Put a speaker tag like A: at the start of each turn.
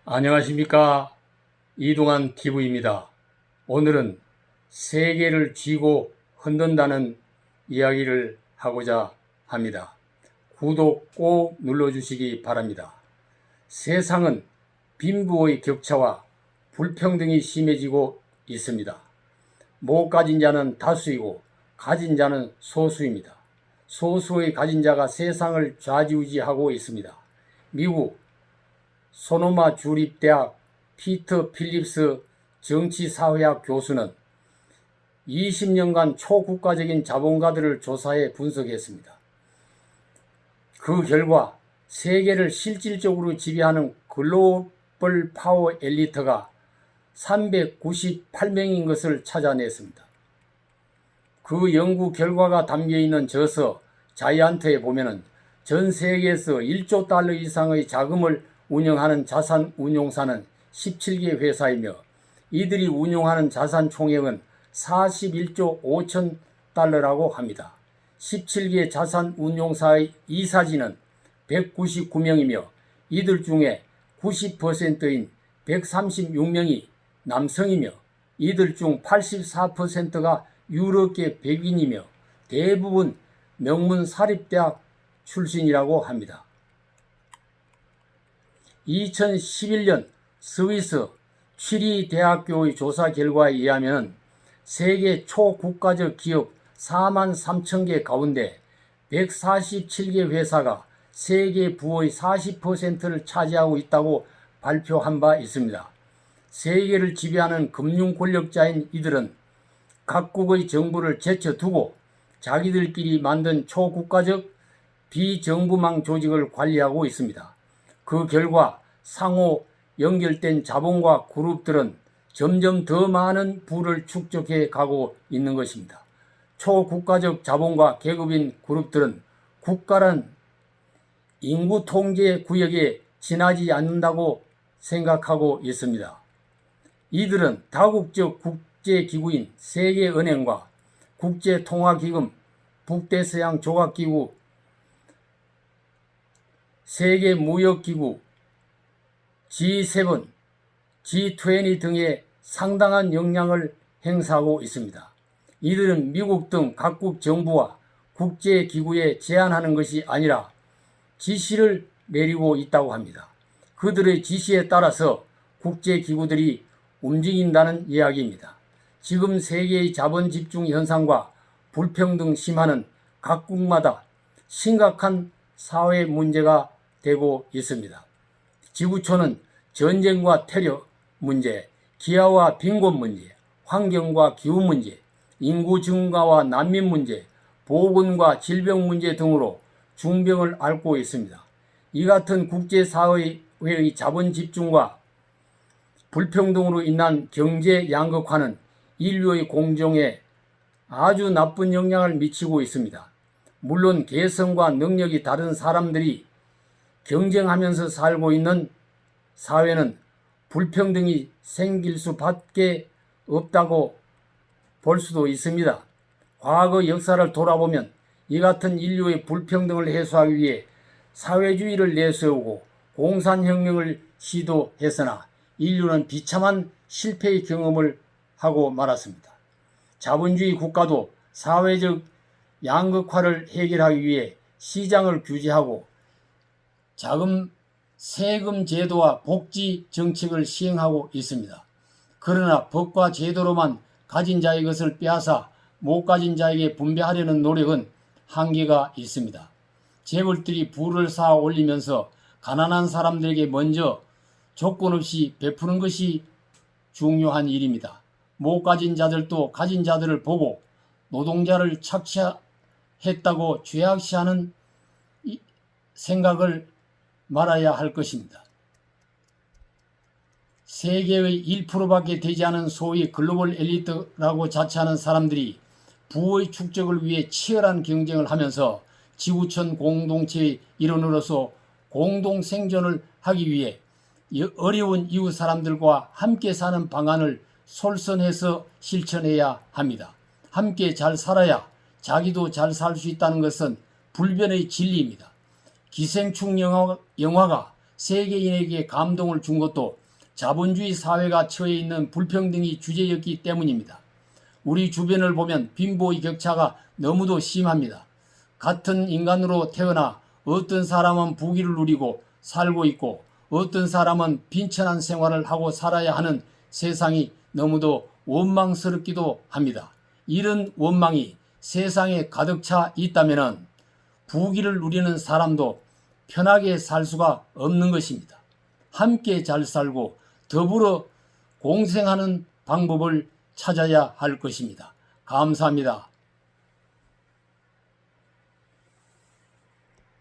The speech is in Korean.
A: 안녕하십니까. 이동환 TV입니다. 오늘은 세계를 쥐고 흔든다는 이야기를 하고자 합니다. 구독 꼭 눌러주시기 바랍니다. 세상은 빈부의 격차와 불평등이 심해지고 있습니다. 못 가진 자는 다수이고 가진 자는 소수입니다. 소수의 가진 자가 세상을 좌지우지하고 있습니다. 미국 소노마 주립대학 피터 필립스 정치사회학 교수는 20년간 초국가적인 자본가들을 조사해 분석했습니다. 그 결과 세계를 실질적으로 지배하는 글로벌 파워 엘리트가 398명인 것을 찾아냈습니다. 그 연구 결과가 담겨있는 저서 자이언트에 보면은 전 세계에서 1조 달러 이상의 자금을 운영하는 자산 운용사는 17개 회사이며 이들이 운용하는 자산 총액은 41조 5천 달러라고 합니다. 17개 자산 운용사의 이사진은 199명이며 이들 중에 90%인 136명이 남성이며 이들 중 84%가 유럽계 백인이며 대부분 명문 사립대학 출신이라고 합니다. 2011년 스위스 취리 대학교의 조사 결과에 의하면 세계 초국가적 기업 4만 3천 개 가운데 147개 회사가 세계 부의 40%를 차지하고 있다고 발표한 바 있습니다. 세계를 지배하는 금융 권력자인 이들은 각국의 정부를 제쳐두고 자기들끼리 만든 초국가적 비정부망 조직을 관리하고 있습니다. 그 결과 상호 연결된 자본과 그룹들은 점점 더 많은 부를 축적해 가고 있는 것입니다. 초국가적 자본과 계급인 그룹들은 국가란 인구 통제 구역에 지나지 않는다고 생각하고 있습니다. 이들은 다국적 국제기구인 세계은행과 국제통화기금, 북대서양 조각기구, 세계무역기구, G7, G20 등에 상당한 영향을 행사하고 있습니다. 이들은 미국 등 각국 정부와 국제기구에 제안하는 것이 아니라 지시를 내리고 있다고 합니다. 그들의 지시에 따라서 국제기구들이 움직인다는 이야기입니다. 지금 세계의 자본 집중 현상과 불평등 심화는 각국마다 심각한 사회 문제가 되고 있습니다. 지구촌은 전쟁과 테러 문제, 기아와 빈곤 문제, 환경과 기후 문제, 인구 증가와 난민 문제, 보건과 질병 문제 등으로 중병을 앓고 있습니다. 이 같은 국제사회의 자본 집중과 불평등으로 인한 경제 양극화는 인류의 공정에 아주 나쁜 영향을 미치고 있습니다. 물론 개성과 능력이 다른 사람들이 경쟁하면서 살고 있는 사회는 불평등이 생길 수밖에 없다고 볼 수도 있습니다. 과거 역사를 돌아보면 이 같은 인류의 불평등을 해소하기 위해 사회주의를 내세우고 공산혁명을 시도했으나 인류는 비참한 실패의 경험을 하고 말았습니다. 자본주의 국가도 사회적 양극화를 해결하기 위해 시장을 규제하고 세금 제도와 복지 정책을 시행하고 있습니다. 그러나 법과 제도로만 가진 자의 것을 빼앗아 못 가진 자에게 분배하려는 노력은 한계가 있습니다. 재벌들이 부를 쌓아 올리면서 가난한 사람들에게 먼저 조건 없이 베푸는 것이 중요한 일입니다. 못 가진 자들도 가진 자들을 보고 노동자를 착취했다고 죄악시하는 생각을 말아야 할 것입니다. 세계의 1%밖에 되지 않은 소위 글로벌 엘리트라고 자처하는 사람들이 부의 축적을 위해 치열한 경쟁을 하면서 지구촌 공동체의 일원으로서 공동 생존을 하기 위해 어려운 이웃 사람들과 함께 사는 방안을 솔선해서 실천해야 합니다. 함께 잘 살아야 자기도 잘 살 수 있다는 것은 불변의 진리입니다. 기생충 영화가 세계인에게 감동을 준 것도 자본주의 사회가 처해 있는 불평등이 주제였기 때문입니다. 우리 주변을 보면 빈부의 격차가 너무도 심합니다. 같은 인간으로 태어나 어떤 사람은 부귀를 누리고 살고 있고 어떤 사람은 빈천한 생활을 하고 살아야 하는 세상이 너무도 원망스럽기도 합니다. 이런 원망이 세상에 가득 차 있다면 부귀를 누리는 사람도 편하게 살 수가 없는 것입니다. 함께 잘 살고 더불어 공생하는 방법을 찾아야 할 것입니다. 감사합니다.